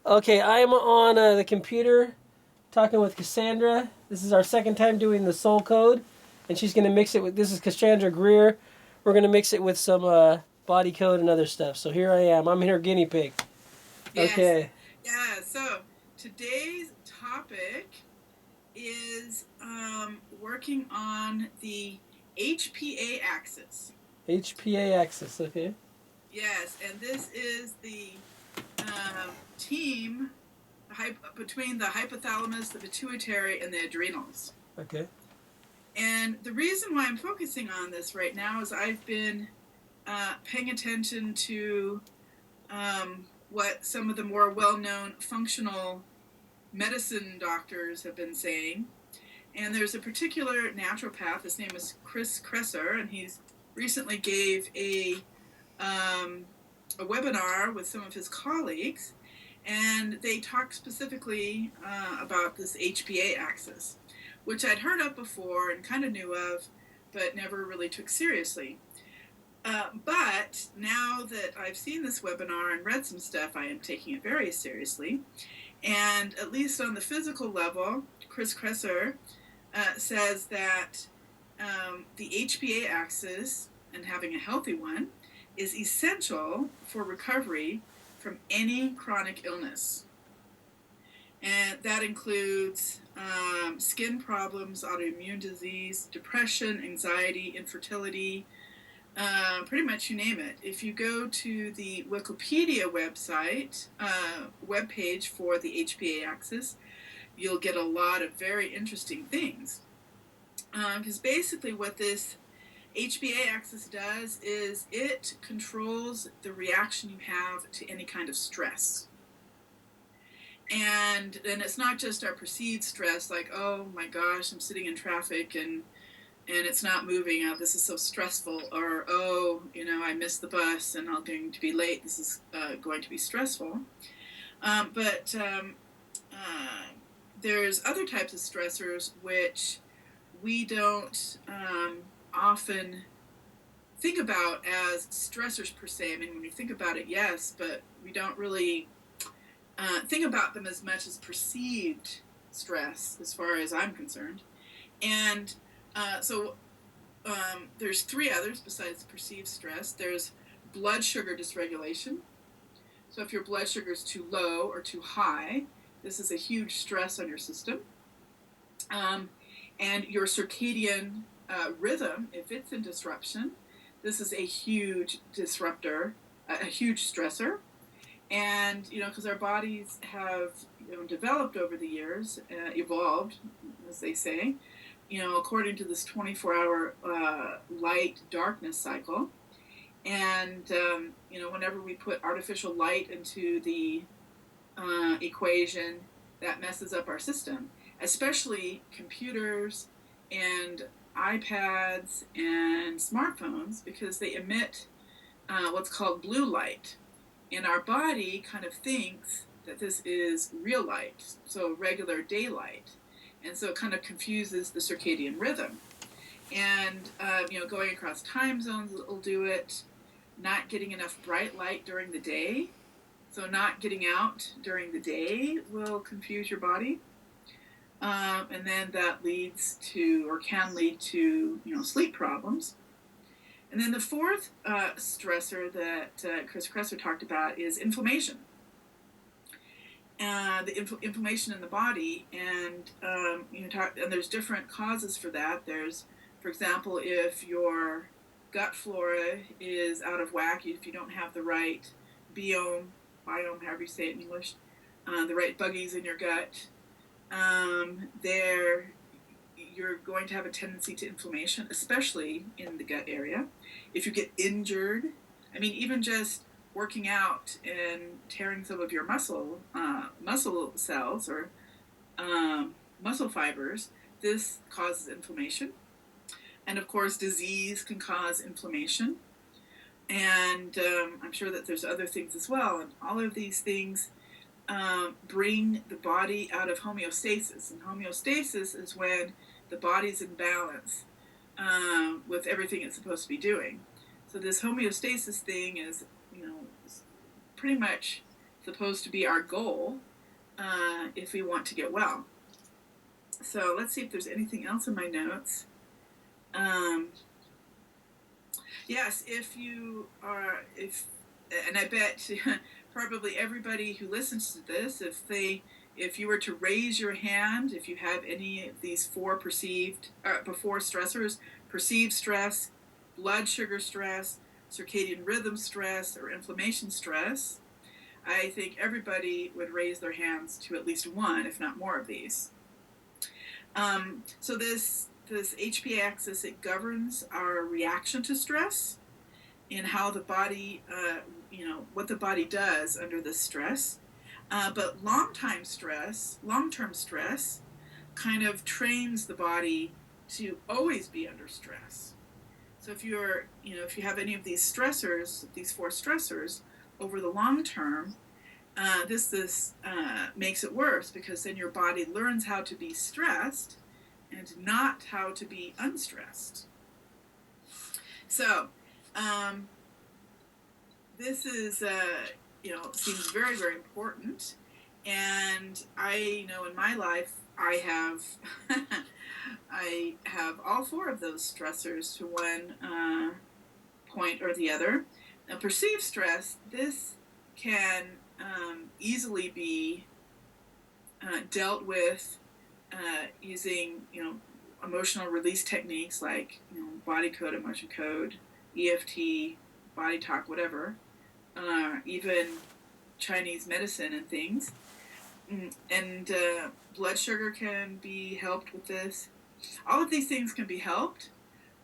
Okay, I'm on the computer talking with Cassandra. This is our second time doing the soul code, and she's going to mix it with. This is Cassandra Greer. We're going to mix it with some body code and other stuff. So here I am. I'm her guinea pig. Yes. Okay. Yeah. So today's topic is working on the HPA axis. HPA Axis. Okay. Yes, and this is the team between the hypothalamus, the pituitary, and the adrenals. Okay. And the reason why I'm focusing on this right now is I've been paying attention to what some of the more well-known functional medicine doctors have been saying. And there's a particular naturopath, his name is Chris Kresser, and he's recently gave a webinar with some of his colleagues, and they talked specifically about this HPA axis, which I'd heard of before and kind of knew of, but never really took seriously. But now that I've seen this webinar and read some stuff, I am taking it very seriously. And at least on the physical level, Chris Kresser says that the HPA axis, and having a healthy one, is essential for recovery from any chronic illness. And that includes skin problems, autoimmune disease, depression, anxiety, infertility, pretty much you name it. If you go to the Wikipedia webpage for the HPA axis, you'll get a lot of very interesting things. Because basically what this HPA axis does is it controls the reaction you have to any kind of stress. And it's not just our perceived stress, like, oh my gosh, I'm sitting in traffic and it's not moving. Oh, this is so stressful. Or, oh, I missed the bus and I'm going to be late. This is going to be stressful. But there's other types of stressors which we don't often think about as stressors per se. I mean, when we think about it, yes, but we don't really think about them as much as perceived stress, as far as I'm concerned. And so there's three others besides perceived stress. There's blood sugar dysregulation. So if your blood sugar is too low or too high, this is a huge stress on your system. And your circadian rhythm, if it's in disruption, this is a huge disruptor, a huge stressor. And, because our bodies have developed over the years, evolved, as they say, according to this 24-hour light-darkness cycle. And, whenever we put artificial light into the equation, that messes up our system, especially computers and iPads and smartphones, because they emit what's called blue light. And our body kind of thinks that this is real light, so regular daylight. And so it kind of confuses the circadian rhythm. And, going across time zones will do it. Not getting enough bright light during the day. So not getting out during the day will confuse your body. And then that leads to, or can lead to, sleep problems. And then the fourth stressor that Chris Kresser talked about is inflammation. The inflammation in the body, and and there's different causes for that. There's, for example, if your gut flora is out of whack, if you don't have the right biome, however you say it in English, the right buggies in your gut, you're going to have a tendency to inflammation, especially in the gut area. If you get injured, even just working out and tearing some of your muscle cells or muscle fibers, this causes inflammation. And of course, disease can cause inflammation. And I'm sure that there's other things as well. And all of these things bring the body out of homeostasis. And homeostasis is when the body's in balance with everything it's supposed to be doing. So this homeostasis thing is, pretty much supposed to be our goal if we want to get well. So let's see if there's anything else in my notes. Yes, if you are, and I bet probably everybody who listens to this, if you were to raise your hand, if you have any of these four before stressors, perceived stress, blood sugar stress, circadian rhythm stress, or inflammation stress, I think everybody would raise their hands to at least one, if not more of these. So this HPA axis, it governs our reaction to stress and how the body, what the body does under this stress. But long-term stress kind of trains the body to always be under stress. So if you have any of these stressors, these four stressors, over the long term, this makes it worse, because then your body learns how to be stressed and not how to be unstressed. So this is seems very, very important. And I know in my life I have I have all four of those stressors to one point or the other. Now, perceived stress, this can easily be dealt with using emotional release techniques like body code, emotion code, EFT, body talk, whatever, even Chinese medicine and things. And blood sugar can be helped with this. All of these things can be helped,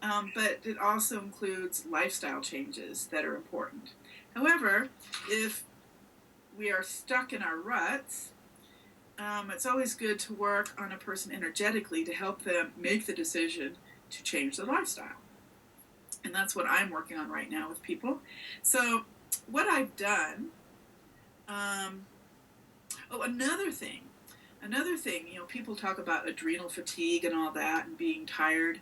but it also includes lifestyle changes that are important. However, if we are stuck in our ruts, it's always good to work on a person energetically to help them make the decision to change their lifestyle. And that's what I'm working on right now with people. So what I've done, another thing, people talk about adrenal fatigue and all that and being tired.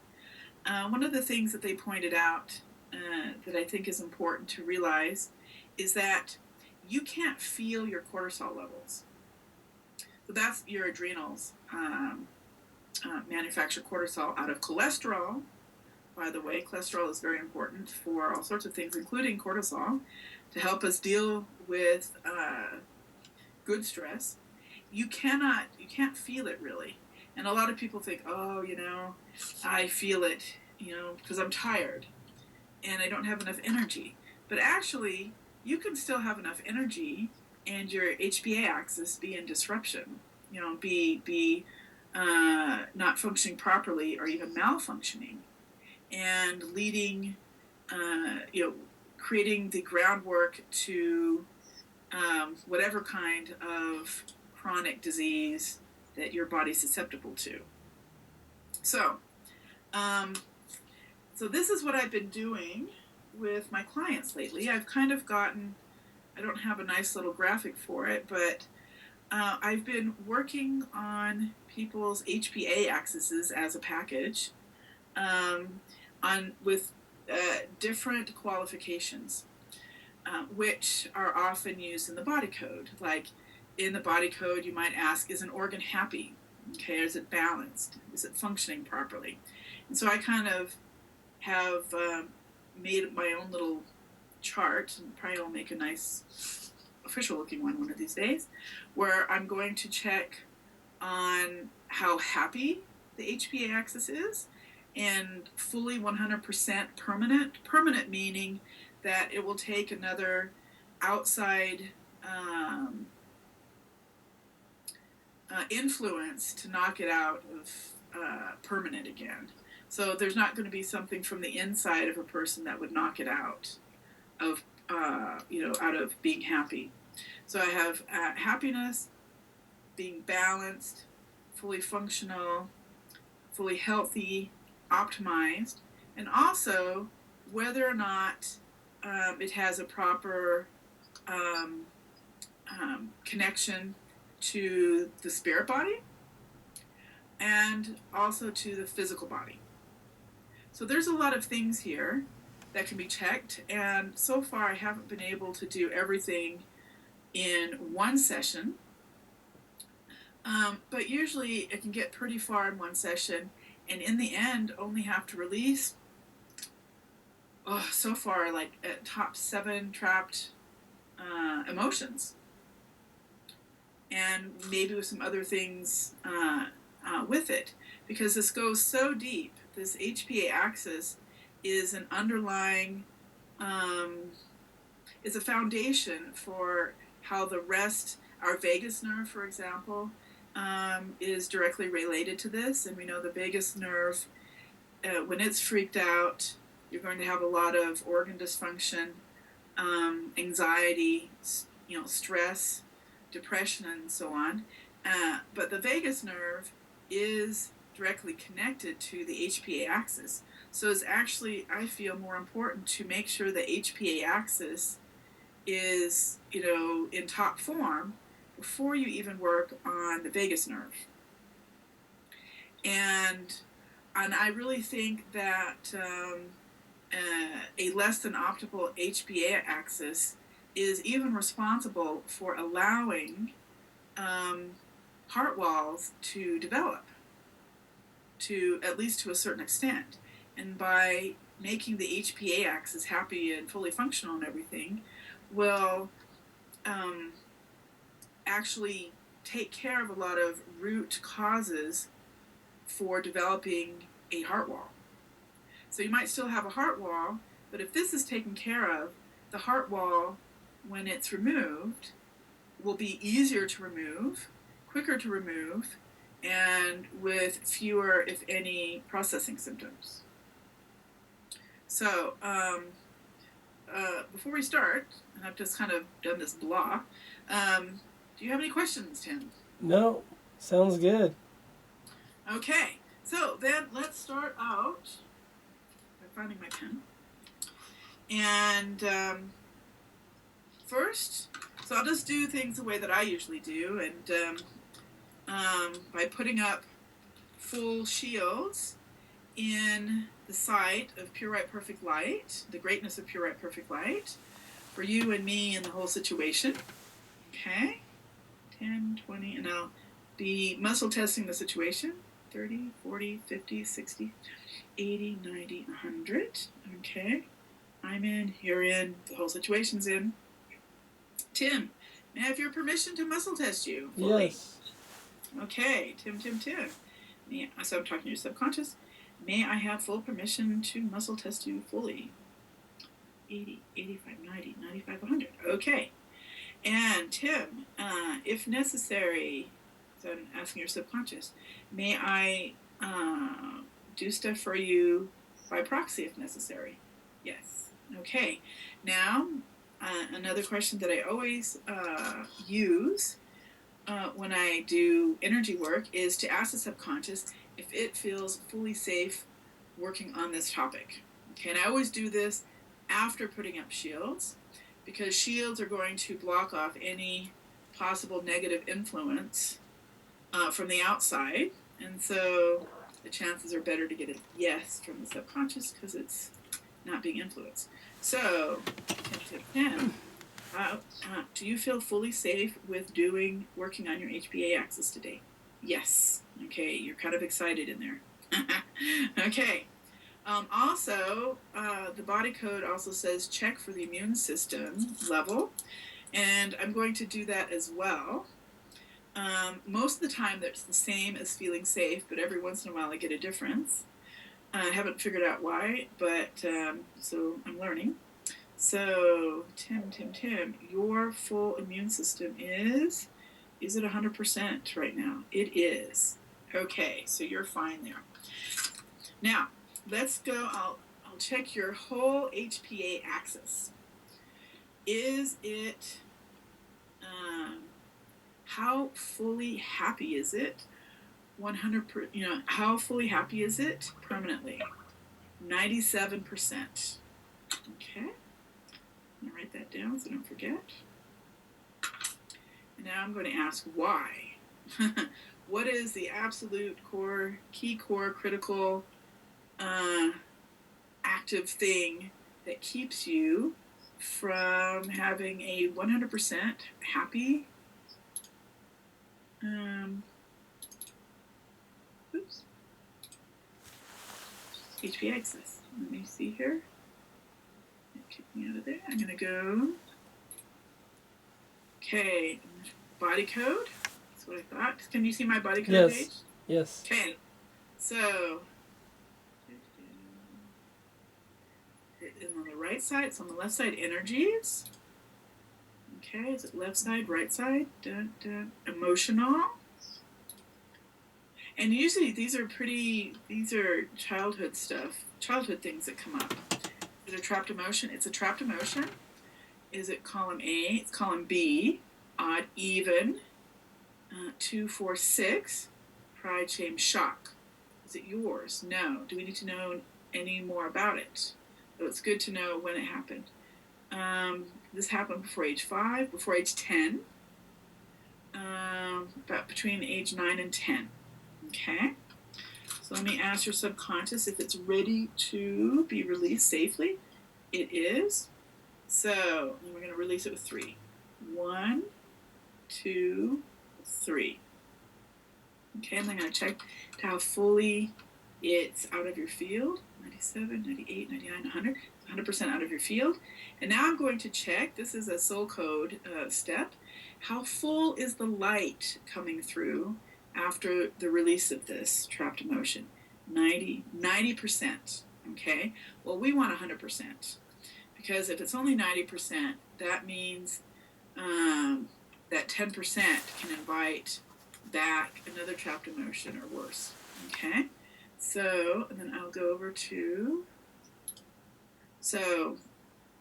One of the things that they pointed out that I think is important to realize is that you can't feel your cortisol levels. So that's your adrenals manufacture cortisol out of cholesterol. By the way, cholesterol is very important for all sorts of things, including cortisol, to help us deal with good stress. You can't feel it really. And a lot of people think, I feel it, because I'm tired and I don't have enough energy. But actually, you can still have enough energy and your HPA axis be in disruption, be not functioning properly or even malfunctioning, and leading, creating the groundwork to whatever kind of chronic disease that your body's susceptible to. So this is what I've been doing with my clients lately. I've kind of gotten, I don't have a nice little graphic for it, but I've been working on people's HPA axes as a package with different qualifications, which are often used in the body code. Like in the body code, you might ask, is an organ happy? Okay, is it balanced? Is it functioning properly? And so I kind of have made my own little chart, and probably I'll make a nice official looking one of these days, where I'm going to check on how happy the HPA axis is, and fully 100% permanent. Permanent meaning that it will take another outside influence to knock it out of permanent again. So there's not going to be something from the inside of a person that would knock it out of out of being happy. So I have happiness, being balanced, fully functional, fully healthy, optimized, and also whether or not it has a proper connection to the spirit body and also to the physical body. So there's a lot of things here that can be checked, and so far I haven't been able to do everything in one session. But usually it can get pretty far in one session, and in the end only have to release, so far, like top 7 trapped emotions, and maybe with some other things with it, because this goes so deep. This HPA axis is an underlying, is a foundation for how the rest, our vagus nerve, for example, is directly related to this. And we know the vagus nerve, when it's freaked out, you're going to have a lot of organ dysfunction, anxiety, stress, depression, and so on. But the vagus nerve is directly connected to the HPA axis. So it's actually, I feel, more important to make sure the HPA axis is, in top form before you even work on the vagus nerve. And I really think that a less than optimal HPA axis is even responsible for allowing heart walls to develop, to at least to a certain extent. And by making the HPA axis happy and fully functional and everything, will actually take care of a lot of root causes for developing a heart wall. So you might still have a heart wall, but if this is taken care of, the heart wall, when it's removed, will be easier to remove, quicker to remove, and with fewer, if any, processing symptoms. So before we start, and I've just kind of done this blah, do you have any questions, Tim? No, sounds good. Okay, so then let's start out by finding my pen. And first, so I'll just do things the way that I usually do, and by putting up full shields in the sight of pure, right, perfect light, the greatness of pure, right, perfect light, for you and me and the whole situation. Okay, 10, 20, and I'll be muscle testing the situation. 30, 40, 50, 60, 80, 90, 100. Okay, I'm in, you're in, the whole situation's in. Tim, may I have your permission to muscle test you fully? Yes. Okay, Tim. So I'm talking to your subconscious. May I have full permission to muscle test you fully? 80, 85, 90, 95, 100. Okay. And Tim, if necessary, so I'm asking your subconscious, may I do stuff for you by proxy if necessary? Yes. Okay. Now, another question that I always use when I do energy work is to ask the subconscious if it feels fully safe working on this topic. Okay, and I always do this after putting up shields, because shields are going to block off any possible negative influence from the outside, and so the chances are better to get a yes from the subconscious because it's not being influenced. So, Tim, do you feel fully safe with working on your HPA axis today? Yes. Okay, you're kind of excited in there. Okay. Also, the body code also says check for the immune system level, and I'm going to do that as well. Most of the time that's the same as feeling safe, but every once in a while I get a difference. I haven't figured out why, but so I'm learning. So, Tim, your full immune system is it 100% right now? It is. Okay, so you're fine there. Now, let's go, I'll check your whole HPA axis. Is it, how fully happy is it? 100%, how fully happy is it permanently? 97%. Okay. I'm going to write that down so I don't forget. And now I'm going to ask why. What is the absolute core, key core, critical, active thing that keeps you from having a 100% happy HPA Axis. Let me see here. Kick me out of there. I'm going to go. Okay, body code. That's what I thought. Can you see my body code page? Yes. Okay, so and on the right side, it's on the left side, energies. Okay, is it left side, right side? Dun, dun. Emotional. And usually these are childhood stuff, childhood things that come up. Is it a trapped emotion? It's a trapped emotion. Is it column A? It's column B. Odd, even. 2, 4, 6. Pride, shame, shock. Is it yours? No. Do we need to know any more about it? So it's good to know when it happened. This happened before age 5, before age 10, about between age 9 and 10. Okay? So let me ask your subconscious if it's ready to be released safely. It is. So we're going to release it with 3. 1, 2, 3. Okay, and I'm going to check how fully it's out of your field. 97, 98, 99, 100. 100% out of your field. And now I'm going to check, this is a soul code step, how full is the light coming through after the release of this trapped emotion? 90%. Okay, well, we want 100%, because if it's only 90%, that means that 10% can invite back another trapped emotion or worse. Okay, so and then I'll go over to, so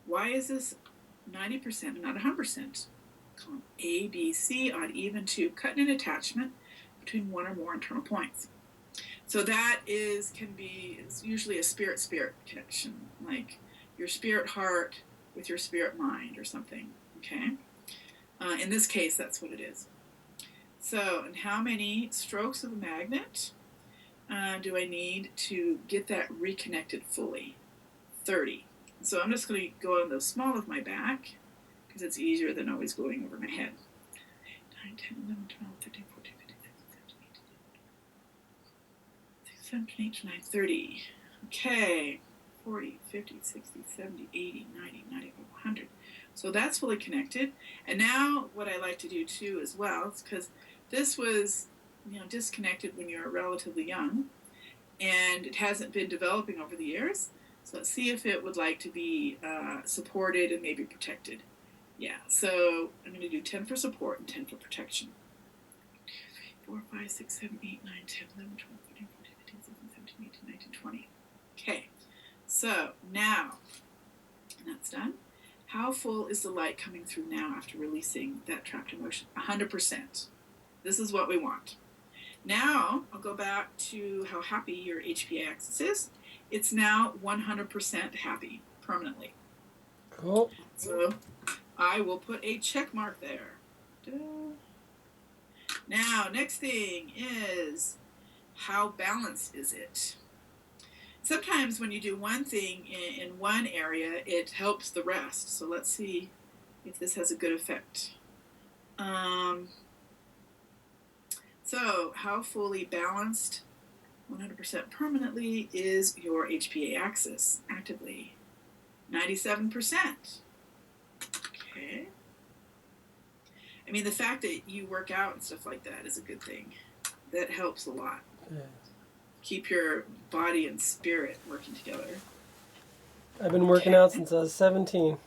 why is this 90% and not 100%? Column A, B, C, odd, even, 2, cutting an attachment between one or more internal points. So that it's usually a spirit-spirit connection, like your spirit heart with your spirit mind or something, okay? In this case, that's what it is. So, and how many strokes of the magnet do I need to get that reconnected fully? 30. So I'm just going to go on the small of my back, because it's easier than always going over my head. 9, 10, 11, 12, 13, 14, 15, 16, 17, 18, 19, 30. Okay. 40, 50, 60, 70, 80, 90, 95, 100. So that's fully connected. And now what I like to do too as well, is because this was disconnected when you were relatively young, and it hasn't been developing over the years. So let's see if it would like to be supported and maybe protected. Yeah, so I'm going to do 10 for support and 10 for protection. 2, 3, 4, 5, 6, 7, 8, 9, 10, 11, 12, 13, 14, 15, 16, 17, 18, 19, 20. Okay, so now, that's done. How full is the light coming through now after releasing that trapped emotion? 100%. This is what we want. Now, I'll go back to how happy your HPA axis is. It's now 100% happy permanently. Cool. So I will put a check mark there. Ta-da. Now, next thing is, how balanced is it? Sometimes when you do one thing in one area, it helps the rest. So let's see if this has a good effect. So how fully balanced 100% permanently is your HPA axis actively? 97%. Okay. I mean, the fact that you work out and stuff like that is a good thing. That helps a lot. Yeah. Keep your body and spirit working together. I've been working out since I was 17.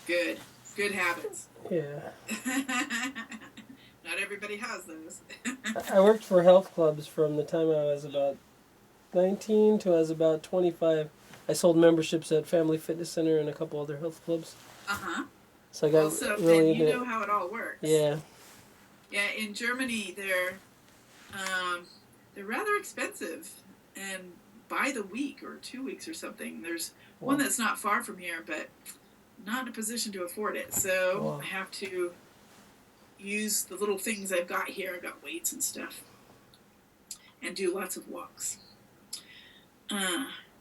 Good. Good habits. Yeah. Not everybody has those. I worked for health clubs from the time I was about 19 to I was about 25. I sold memberships at Family Fitness Center and a couple other health clubs. Uh-huh. So I got really then you into know how it all works. Yeah. Yeah, in Germany they're rather expensive, and by the week or 2 weeks or something. There's one that's not far from here, but not in a position to afford it. So I have to use the little things I've got here. I've got weights and stuff, and do lots of walks.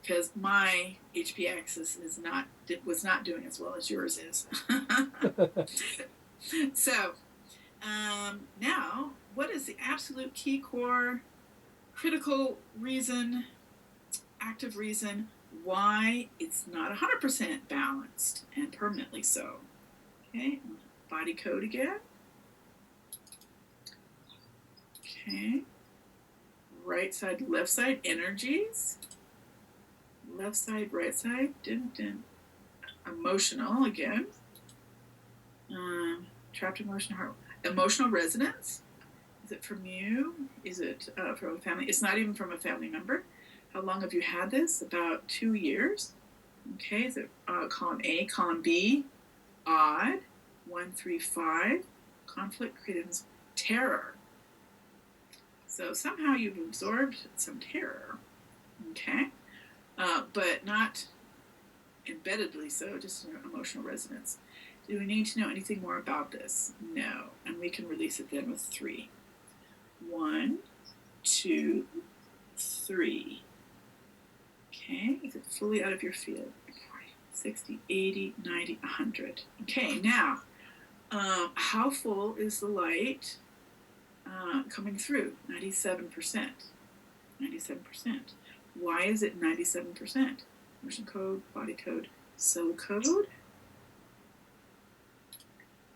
because my HPA Axis was not doing as well as yours is. So now, what is the absolute key core critical reason, active reason why it's not 100% balanced and permanently so? Okay, body code again. Okay, right side, left side, energies. Left side, right side, emotional again. Trapped emotional heart. Emotional resonance. Is it from you? Is it from a family? It's not even from a family member. How long have you had this? About 2 years. Okay, is it column A, column B? Odd. 1, 3, 5. Conflict created terror. So somehow you've absorbed some terror. Okay, but not embeddedly so, just emotional resonance. Do we need to know anything more about this? No. And we can release it then with 3. 1, 2, 3. Okay, is it fully out of your field? 60, 80, 90, 100. Okay, now, how full is the light coming through? 97%. 97%. Why is it 97%? Motion code, body code, soul code.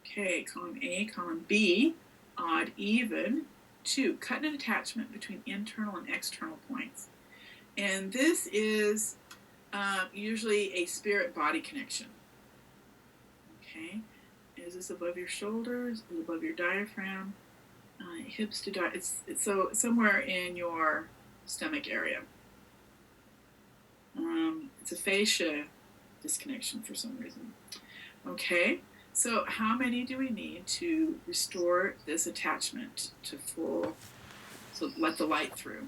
Okay, column A, column B, odd, even. 2, cut an attachment between internal and external points. And this is usually a spirit-body connection. Okay, is this above your shoulders? Is it above your diaphragm? Hips to it's so somewhere in your stomach area. It's a fascia disconnection for some reason. Okay, so how many do we need to restore this attachment to full, so let the light through?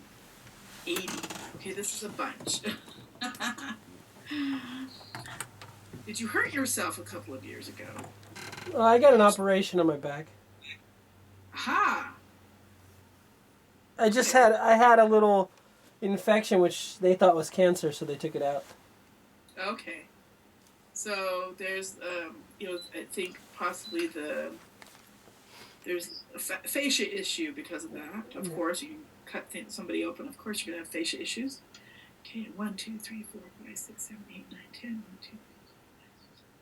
80. Okay, this is a bunch. Did you hurt yourself a couple of years ago? I got an operation on my back. Aha! I had a little infection which they thought was cancer, so they took it out. Okay. So there's, I think possibly there's a fascia issue because of that. Of course, you can cut somebody open. Of course, you're going to have fascia issues. Okay, 1, 2, 3, 4, 5, 6, 7, 8, 9, 10. 1, 2,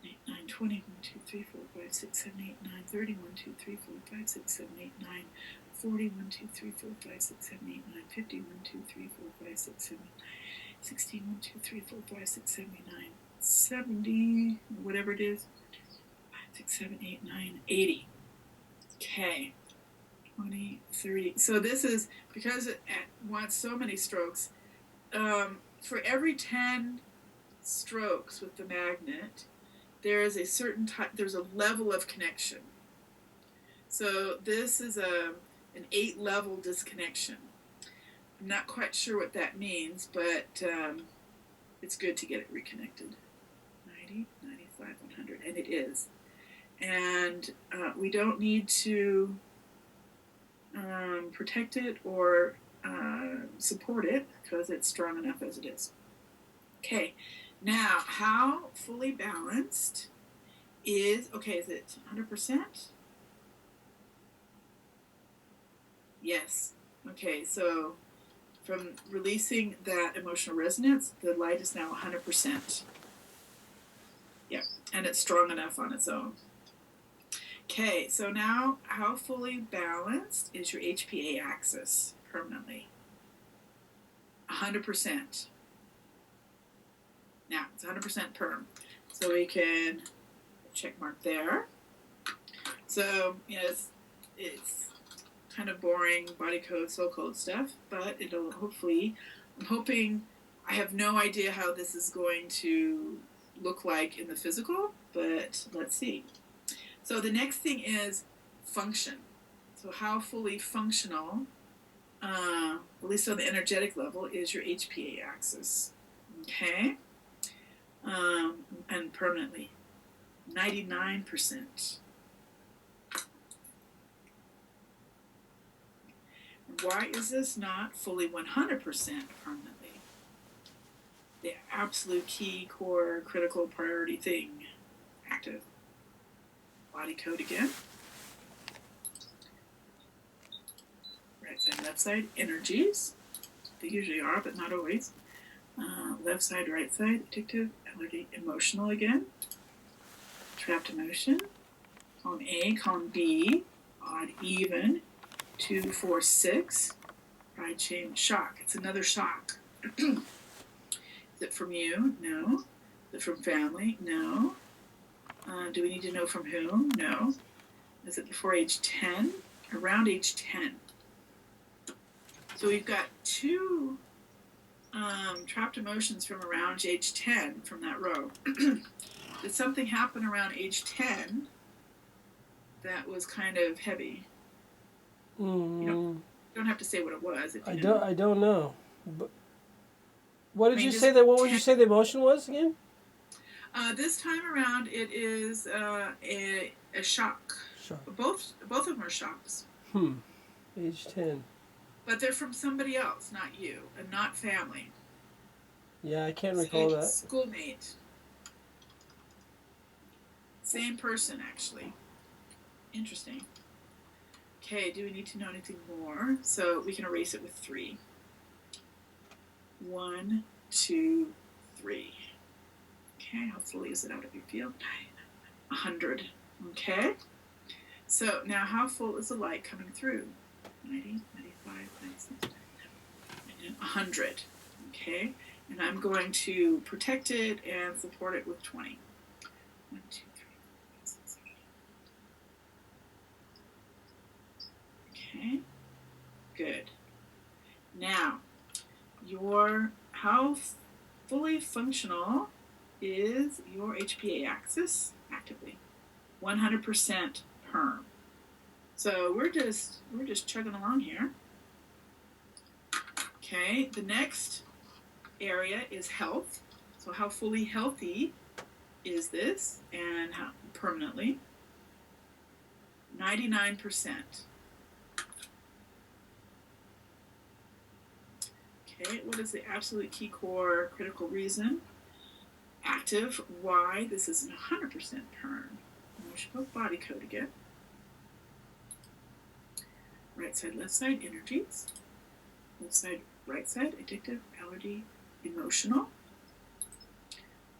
8, 9, 20. 1, 2, 3, 4, 5, 6, 7, 8, 9, 30. 1, 2, 3, 4, 5, 6, 7, 8, 9, 40. 1, 2, 3, 4, 5, 6, 7, 8, 9, 50. 1, 2, 3, 4, 5, 6, 7, 8, 9, 16. 1, 2, 3, 4, 5, 6, 7, 8, 9, 70, whatever it is. 5, 6, 7, 8, 9, 80. Okay. 20, 30. So this is because it wants so many strokes. For every 10 strokes with the magnet, there is a certain type, there's a level of connection. So this is an 8-level disconnection. I'm not quite sure what that means, but it's good to get it reconnected. 90, 95, 100, and it is. And we don't need to protect it or support it because it's strong enough as it is. Okay, now how fully balanced is it 100%? Yes. Okay, so from releasing that emotional resonance, the light is now 100%. Yeah, and it's strong enough on its own. Okay, so now how fully balanced is your HPA axis permanently? 100%. Now, it's 100% perm. So we can check mark there. So, it's kind of boring body code, soul code stuff, but it'll hopefully, I'm hoping, I have no idea how this is going to look like in the physical, but let's see. So the next thing is function. So how fully functional, at least on the energetic level, is your HPA axis. Okay? And permanently. 99%. Why is this not fully 100% permanently? the absolute key, core, critical priority thing active. Body code again. Right side, left side, energies. They usually are, but not always. Left side, right side, addictive, allergy, emotional again. Trapped emotion. Column A, column B, odd, even, 2, 4, 6. Pride, shame, shock. It's another shock. Is it from you? No. Is it from family? No. Do we need to know from whom? No. Is it before age 10? Around age 10. So we've got two trapped emotions from around age 10 from that row. Did something happen around age 10 that was kind of heavy? You don't have to say what it was. If you I don't know. But what did you say the emotion was again? This time around, it is a shock. Both of them are shocks. Age 10. But they're from somebody else, not you, and not family. Yeah, I can't recall that. Schoolmate. Same person, actually. Interesting. Okay, do we need to know anything more? So we can erase it with 3. 1, 2, 3. Okay, how fully is it out of your field? 100. Okay. So now how full is the light coming through? 90, 95, 96, 100. Okay. And I'm going to protect it and support it with 20. 1, 2, 3, 4, 5, 6, 7. Okay. Good. Now, how fully functional is your HPA axis actively? 100% perm. So we're just chugging along here. Okay, the next area is health. So how fully healthy is this, and how permanently? 99%. Okay, what is the absolute key core critical reason? Active. Why? This isn't 100% perm. And we should go body code again. Right side, left side, energies. Left side, right side, addictive, allergy, emotional.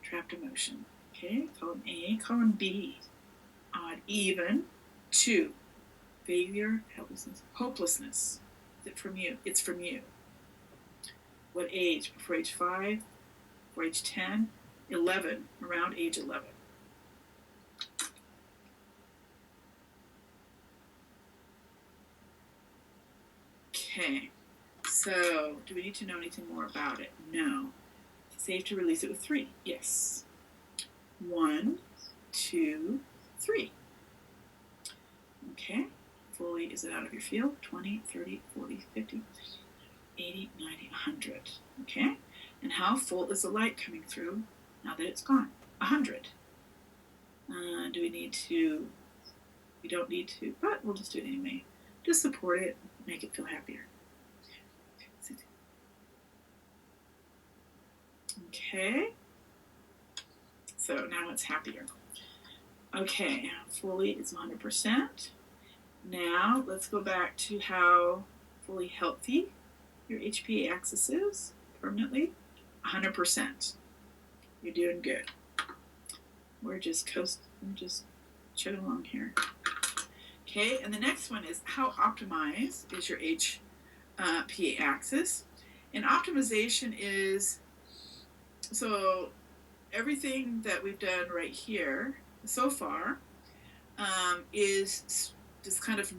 Trapped emotion. Okay, column A, column B. Odd, even, 2. Failure, helplessness, hopelessness. Is it from you? It's from you. What age? Before age 5? Before age 10? 11, around age 11. Okay, so do we need to know anything more about it? No. Safe to release it with 3? Yes. 1, 2, 3. Okay, fully is it out of your field? 20, 30, 40, 50, 80, 90, 100. Okay, and how full is the light coming through now that it's gone? 100. Do we need to? We don't need to, but we'll just do it anyway. Just support it, make it feel happier. Okay, so now it's happier. Okay, fully is 100%. Now let's go back to how fully healthy your HPA axis is permanently. 100%. You're doing good. We're just chugging along here. Okay, and the next one is how optimized is your HPA axis? And optimization is, so everything that we've done right here so far is just kind of